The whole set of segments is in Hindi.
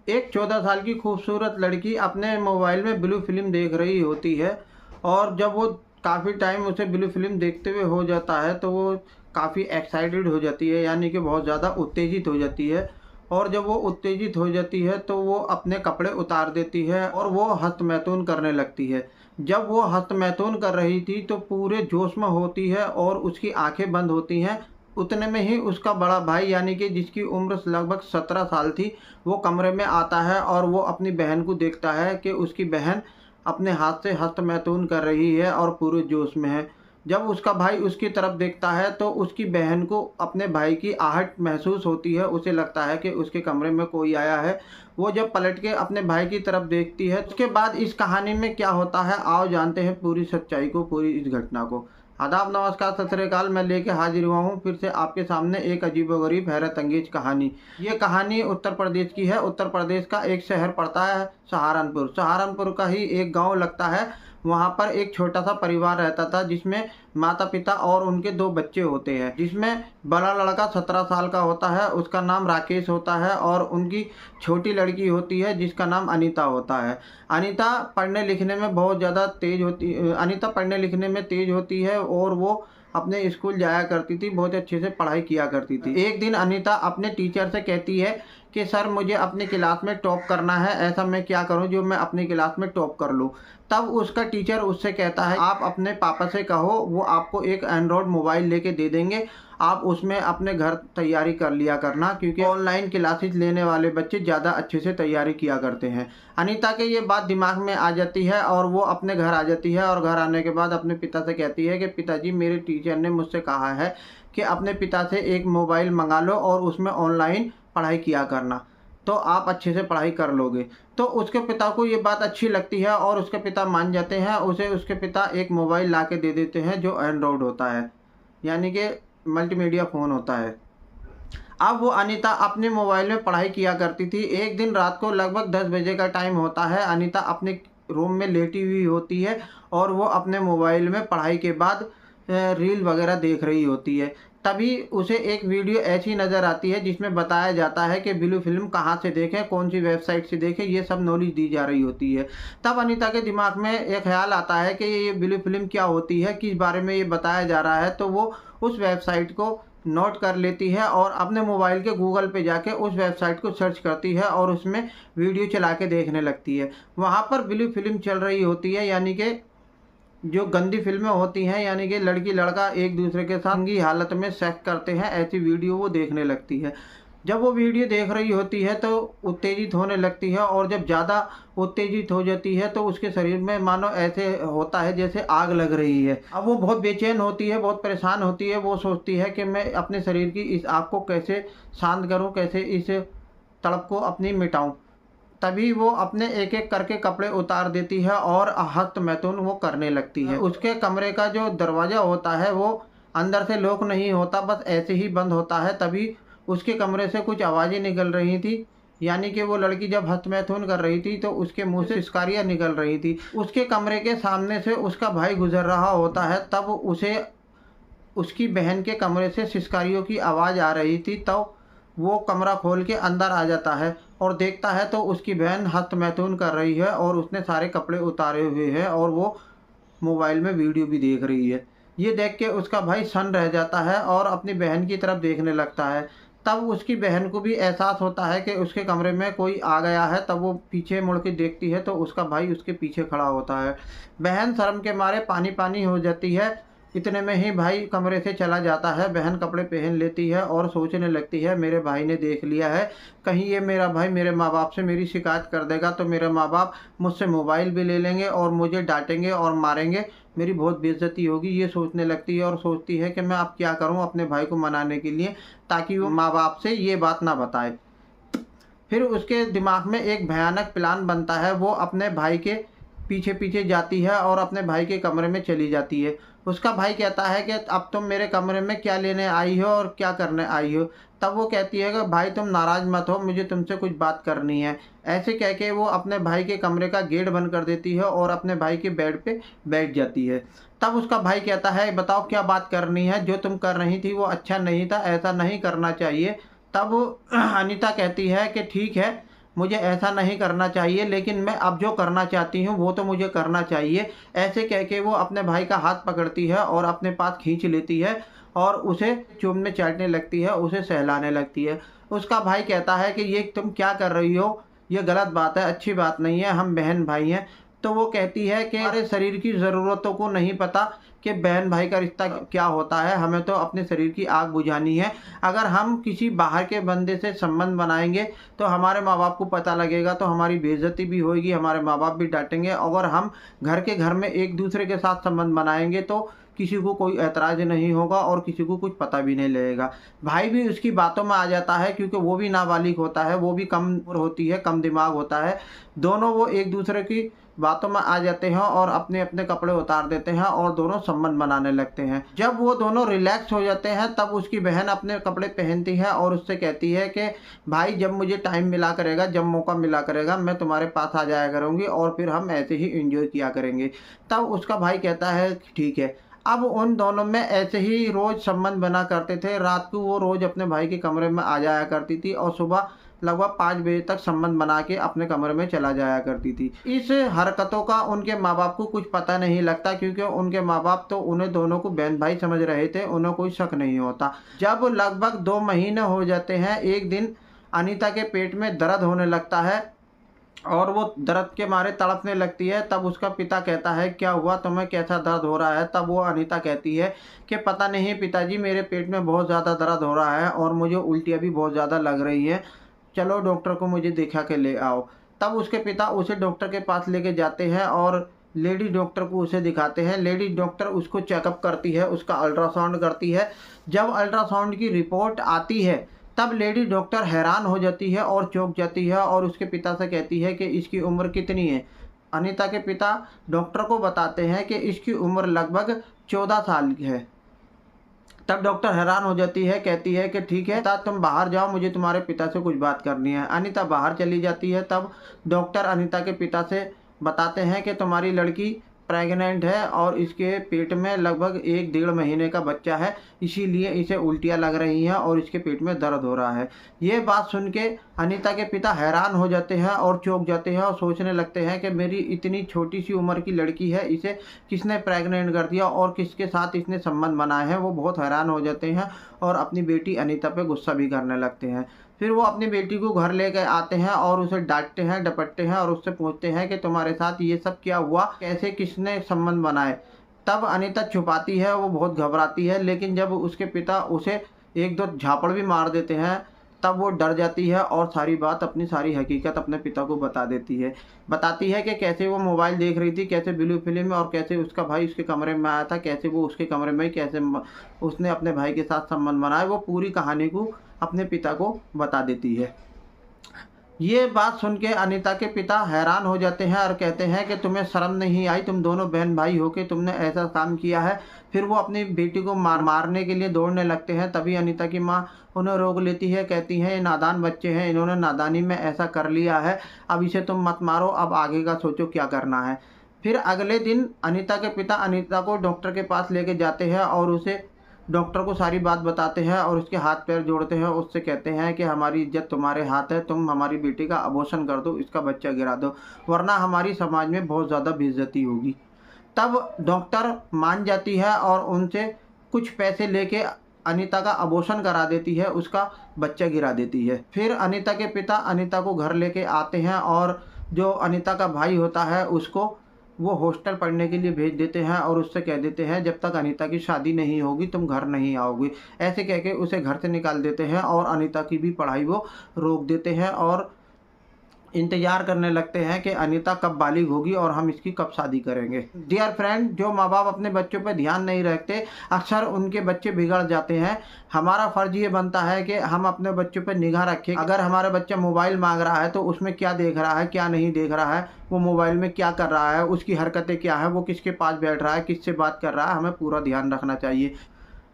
एक 14 साल की खूबसूरत लड़की अपने मोबाइल में ब्लू फिल्म देख रही होती है और जब वो काफ़ी टाइम उसे ब्लू फिल्म देखते हुए हो जाता है तो वो काफ़ी एक्साइटेड हो जाती है, यानी कि बहुत ज़्यादा उत्तेजित हो जाती है। और जब वो उत्तेजित हो जाती है तो वो अपने कपड़े उतार देती है और वो हस्तमैथुन करने लगती है। जब वो हस्तमैथुन कर रही थी तो पूरे जोश में होती है और उसकी आंखें बंद होती हैं। उतने में ही उसका बड़ा भाई, यानी कि जिसकी उम्र लगभग 17 साल थी, वो कमरे में आता है और वो अपनी बहन को देखता है कि उसकी बहन अपने हाथ से हस्तमैथुन कर रही है और पूरे जोश में है। जब उसका भाई उसकी तरफ देखता है तो उसकी बहन को अपने भाई की आहट महसूस होती है, उसे लगता है कि उसके कमरे में कोई आया है। वो जब पलट के अपने भाई की तरफ देखती है, उसके बाद इस कहानी में क्या होता है आओ जानते हैं पूरी सच्चाई को, पूरी इस घटना को। आदाब, नमस्कार, सत श्री अकाल। मैं लेके हाजिर हुआ हूँ फिर से आपके सामने एक अजीबोगरीब हैरत अंगेज कहानी। ये कहानी उत्तर प्रदेश की है। उत्तर प्रदेश का एक शहर पड़ता है सहारनपुर। सहारनपुर का ही एक गांव लगता है। वहाँ पर एक छोटा सा परिवार रहता था जिसमें माता पिता और उनके 2 बच्चे होते हैं, जिसमें बड़ा लड़का 17 साल का होता है, उसका नाम राकेश होता है, और उनकी छोटी लड़की होती है जिसका नाम अनीता होता है। अनीता पढ़ने लिखने में बहुत ज़्यादा तेज होती अनीता पढ़ने लिखने में तेज होती है और वो अपने स्कूल जाया करती थी, बहुत अच्छे से पढ़ाई किया करती थी। एक दिन अनीता अपने टीचर से कहती है कि सर मुझे अपनी क्लास में टॉप करना है, ऐसा मैं क्या करूं जो मैं अपनी क्लास में टॉप कर लूं। तब उसका टीचर उससे कहता है आप अपने पापा से कहो, वो आपको एक एंड्रॉयड मोबाइल लेके दे देंगे, आप उसमें अपने घर तैयारी कर लिया करना, क्योंकि ऑनलाइन क्लासेस लेने वाले बच्चे ज़्यादा अच्छे से तैयारी किया करते हैं। अनीता के ये बात दिमाग में आ जाती है और वो अपने घर आ जाती है और घर आने के बाद अपने पिता से कहती है कि पिताजी मेरे टीचर ने मुझसे कहा है कि अपने पिता से एक मोबाइल मंगा लो और उसमें ऑनलाइन पढ़ाई किया करना, तो आप अच्छे से पढ़ाई कर लोगे। तो उसके पिता को ये बात अच्छी लगती है और उसके पिता मान जाते हैं। उसे उसके पिता एक मोबाइल ला के दे देते हैं जो एंड्रॉयड होता है, यानी कि मल्टीमीडिया फ़ोन होता है। अब वो अनीता अपने मोबाइल में पढ़ाई किया करती थी। एक दिन रात को लगभग 10 बजे का टाइम होता है। अनीता अपने रूम में लेटी हुई होती है और वो अपने मोबाइल में पढ़ाई के बाद रील वगैरह देख रही होती है। तभी उसे एक वीडियो ऐसी नज़र आती है जिसमें बताया जाता है कि ब्लू फिल्म कहाँ से देखें, कौन सी वेबसाइट से देखें, ये सब नॉलेज दी जा रही होती है। तब अनीता के दिमाग में एक ख्याल आता है कि ये ब्लू फिल्म क्या होती है, किस बारे में ये बताया जा रहा है। तो वो उस वेबसाइट को नोट कर लेती है और अपने मोबाइल के गूगल पे जाके उस वेबसाइट को सर्च करती है और उसमें वीडियो चला के देखने लगती है। वहाँ पर ब्लू फिल्म चल रही होती है, यानी कि जो गंदी फिल्में होती हैं, यानी कि लड़की लड़का एक दूसरे के साथ अंगी हालत में सेक्स करते हैं, ऐसी वीडियो वो देखने लगती है। जब वो वीडियो देख रही होती है तो उत्तेजित होने लगती है और जब ज़्यादा उत्तेजित हो जाती है तो उसके शरीर में मानो ऐसे होता है जैसे आग लग रही है। अब वो बहुत बेचैन होती है, बहुत परेशान होती है। वो सोचती है कि मैं अपने शरीर की इस आग को कैसे शांत करूं, कैसे इस तड़प को अपनी मिटाऊं। तभी वो अपने एक एक करके कपड़े उतार देती है और हस्तमैथुन वो करने लगती है। उसके कमरे का जो दरवाज़ा होता है वो अंदर से लॉक नहीं होता, बस ऐसे ही बंद होता है। तभी उसके कमरे से कुछ आवाज़ें निकल रही थी, यानी कि वो लड़की जब हस्तमैथुन कर रही थी तो उसके मुंह से सिसकारियाँ निकल रही थी। उसके कमरे के सामने से उसका भाई गुजर रहा होता है, तब उसे उसकी बहन के कमरे से सिसकारियों की आवाज़ आ रही थी। तो वो कमरा खोल के अंदर आ जाता है और देखता है तो उसकी बहन हस्तमैथुन कर रही है और उसने सारे कपड़े उतारे हुए हैं और वो मोबाइल में वीडियो भी देख रही है। ये देख के उसका भाई सन्न रह जाता है और अपनी बहन की तरफ देखने लगता है। तब उसकी बहन को भी एहसास होता है कि उसके कमरे में कोई आ गया है। तब वो पीछे मुड़ के देखती है तो उसका भाई उसके पीछे खड़ा होता है। बहन शर्म के मारे पानी पानी हो जाती है। इतने में ही भाई कमरे से चला जाता है। बहन कपड़े पहन लेती है और सोचने लगती है मेरे भाई ने देख लिया है, कहीं ये मेरा भाई मेरे माँ बाप से मेरी शिकायत कर देगा तो मेरे माँ बाप मुझसे मोबाइल भी ले लेंगे और मुझे डांटेंगे और मारेंगे, मेरी बहुत बेइज्जती होगी। ये सोचने लगती है और सोचती है कि मैं अब क्या करूं अपने भाई को मनाने के लिए, ताकि वो माँ बाप से ये बात ना बताए। फिर उसके दिमाग में एक भयानक प्लान बनता है। वो अपने भाई के पीछे पीछे जाती है और अपने भाई के कमरे में चली जाती है। उसका भाई कहता है कि अब तुम मेरे कमरे में क्या लेने आई हो और क्या करने आई हो। तब वो कहती है कि भाई तुम नाराज़ मत हो, मुझे तुमसे कुछ बात करनी है। ऐसे कह के वो अपने भाई के कमरे का गेट बंद कर देती है और अपने भाई के बेड पे बैठ जाती है। तब उसका भाई कहता है बताओ क्या बात करनी है, जो तुम कर रही थी वो अच्छा नहीं था, ऐसा नहीं करना चाहिए। तब अनीता कहती है कि ठीक है, मुझे ऐसा नहीं करना चाहिए, लेकिन मैं अब जो करना चाहती हूँ वो तो मुझे करना चाहिए। ऐसे कह के वो अपने भाई का हाथ पकड़ती है और अपने पास खींच लेती है और उसे चूमने चाटने लगती है, उसे सहलाने लगती है। उसका भाई कहता है कि ये तुम क्या कर रही हो? ये गलत बात है, अच्छी बात नहीं है, हम बहन भाई हैं। तो वो कहती है कि हमारे शरीर की ज़रूरतों को नहीं पता कि बहन भाई का रिश्ता क्या होता है, हमें तो अपने शरीर की आग बुझानी है। अगर हम किसी बाहर के बंदे से संबंध बनाएंगे तो हमारे माँ बाप को पता लगेगा, तो हमारी बेइज्जती भी होगी, हमारे माँ बाप भी डांटेंगे। अगर हम घर में एक दूसरे के साथ संबंध बनाएंगे तो किसी को कोई ऐतराज़ नहीं होगा और किसी को कुछ पता भी नहीं लगेगा। भाई भी उसकी बातों में आ जाता है, क्योंकि वो भी नाबालिग होता है, वो भी कम उम्र होती है, कम दिमाग होता है। दोनों वो एक दूसरे की बातों में आ जाते हैं और अपने अपने कपड़े उतार देते हैं और दोनों संबंध बनाने लगते हैं। जब वो दोनों रिलैक्स हो जाते हैं तब उसकी बहन अपने कपड़े पहनती है और उससे कहती है कि भाई जब मुझे टाइम मिला करेगा, जब मौका मिला करेगा, मैं तुम्हारे पास आ जाया करूँगी और फिर हम ऐसे ही एंजॉय किया करेंगे। तब उसका भाई कहता है ठीक है। अब उन दोनों में ऐसे ही रोज़ संबंध बना करते थे। रात को वो रोज़ अपने भाई के कमरे में आ जाया करती थी और सुबह लगभग 5 बजे तक संबंध बना के अपने कमरे में चला जाया करती थी। इस हरकतों का उनके माँ बाप को कुछ पता नहीं लगता, क्योंकि उनके माँ बाप तो उन्हें दोनों को बहन भाई समझ रहे थे, उन्हें कोई शक नहीं होता। जब लगभग 2 महीने हो जाते हैं, एक दिन अनीता के पेट में दर्द होने लगता है और वो दर्द के मारे तड़पने लगती है। तब उसका पिता कहता है क्या हुआ तुम्हें, कैसा दर्द हो रहा है? तब वो अनीता कहती है कि पता नहीं पिताजी, मेरे पेट में बहुत ज़्यादा दर्द हो रहा है और मुझे उल्टियाँ भी बहुत ज़्यादा लग रही हैं, चलो डॉक्टर को मुझे दिखा के ले आओ। तब उसके पिता उसे डॉक्टर के पास लेके जाते हैं और लेडी डॉक्टर को उसे दिखाते हैं। लेडी डॉक्टर उसको चेकअप करती है, उसका अल्ट्रासाउंड करती है। जब अल्ट्रासाउंड की रिपोर्ट आती है तब लेडी डॉक्टर हैरान हो जाती है और चौंक जाती है और उसके पिता से कहती है कि इसकी उम्र कितनी है। अनीता के पिता डॉक्टर को बताते हैं कि इसकी उम्र लगभग 14 साल की है। तब डॉक्टर हैरान हो जाती है, कहती है कि ठीक है तुम बाहर जाओ, मुझे तुम्हारे पिता से कुछ बात करनी है। अनीता बाहर चली जाती है। तब डॉक्टर अनीता के पिता से बताते हैं कि तुम्हारी लड़की प्रेग्नेंट है और इसके पेट में लगभग 1 डेढ़ महीने का बच्चा है, इसीलिए इसे उल्टियाँ लग रही हैं और इसके पेट में दर्द हो रहा है। ये बात सुन के अनीता के पिता हैरान हो जाते हैं और चौंक जाते हैं और सोचने लगते हैं कि मेरी इतनी छोटी सी उम्र की लड़की है, इसे किसने प्रेग्नेंट कर दिया और किसके साथ इसने संबंध बनाए हैं। वो बहुत हैरान हो जाते हैं और अपनी बेटी अनीता पे गुस्सा भी करने लगते हैं। फिर वो अपनी बेटी को घर लेकर आते हैं और उसे डांटते हैं, डपटते हैं और उससे पूछते हैं कि तुम्हारे साथ ये सब क्या हुआ, कैसे किसने संबंध बनाए। तब अनीता छुपाती है, वो बहुत घबराती है, लेकिन जब उसके पिता उसे 1-2 झापड़ भी मार देते हैं तब वो डर जाती है और सारी बात, अपनी सारी हकीकत अपने पिता को बता देती है। बताती है कि कैसे वो मोबाइल देख रही थी, कैसे ब्लू फिल्म में, और कैसे उसका भाई उसके कमरे में आया था, कैसे वो उसके कमरे में कैसे उसने अपने भाई के साथ संबंध बनाया। वो पूरी कहानी को अपने पिता को बता देती है। ये बात सुन के अनीता के पिता हैरान हो जाते हैं और कहते हैं कि तुम्हें शर्म नहीं आई, तुम दोनों बहन भाई होके तुमने ऐसा काम किया है। फिर वो अपनी बेटी को मारने के लिए दौड़ने लगते हैं। तभी अनीता की माँ उन्हें रोक लेती है, कहती है ये नादान बच्चे हैं, इन्होंने नादानी में ऐसा कर लिया है, अब इसे तुम मत मारो, अब आगे का सोचो क्या करना है। फिर अगले दिन अनीता के पिता अनीता को डॉक्टर के पास लेके जाते हैं और उसे डॉक्टर को सारी बात बताते हैं और उसके हाथ पैर जोड़ते हैं। उससे कहते हैं कि हमारी इज्जत तुम्हारे हाथ है, तुम हमारी बेटी का अबॉर्शन कर दो, इसका बच्चा गिरा दो, वरना हमारी समाज में बहुत ज़्यादा बेइज्जती होगी। तब डॉक्टर मान जाती है और उनसे कुछ पैसे लेके अनीता का अबॉर्शन करा देती है, उसका बच्चा गिरा देती है। फिर अनीता के पिता अनीता को घर लेके आते हैं और जो अनीता का भाई होता है उसको वो हॉस्टल पढ़ने के लिए भेज देते हैं और उससे कह देते हैं जब तक अनीता की शादी नहीं होगी तुम घर नहीं आओगी। ऐसे कह के उसे घर से निकाल देते हैं और अनीता की भी पढ़ाई वो रोक देते हैं और इंतज़ार करने लगते हैं कि अनीता कब बालिग होगी और हम इसकी कब शादी करेंगे। डियर फ्रेंड, जो माँ बाप अपने बच्चों पर ध्यान नहीं रखते अक्सर उनके बच्चे बिगड़ जाते हैं। हमारा फ़र्ज़ ये बनता है कि हम अपने बच्चों पर निगाह रखें। अगर हमारा बच्चा मोबाइल मांग रहा है तो उसमें क्या देख रहा है, क्या नहीं देख रहा है, वो मोबाइल में क्या कर रहा है, उसकी हरकतें क्या है, वो किसके पास बैठ रहा है, किससे बात कर रहा है, हमें पूरा ध्यान रखना चाहिए।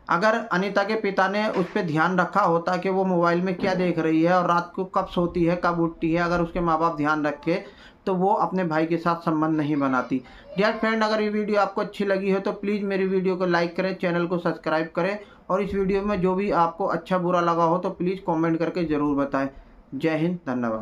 अगर अनीता के पिता ने उस पर ध्यान रखा होता कि वो मोबाइल में क्या देख रही है और रात को कब सोती है, कब उठती है, अगर उसके माँ बाप ध्यान रखे तो वो अपने भाई के साथ संबंध नहीं बनाती। डियर फ्रेंड, अगर ये वीडियो आपको अच्छी लगी हो तो प्लीज़ मेरी वीडियो को लाइक करें, चैनल को सब्सक्राइब करें और इस वीडियो में जो भी आपको अच्छा बुरा लगा हो तो प्लीज़ कॉमेंट करके ज़रूर बताएँ। जय हिंद, धन्यवाद।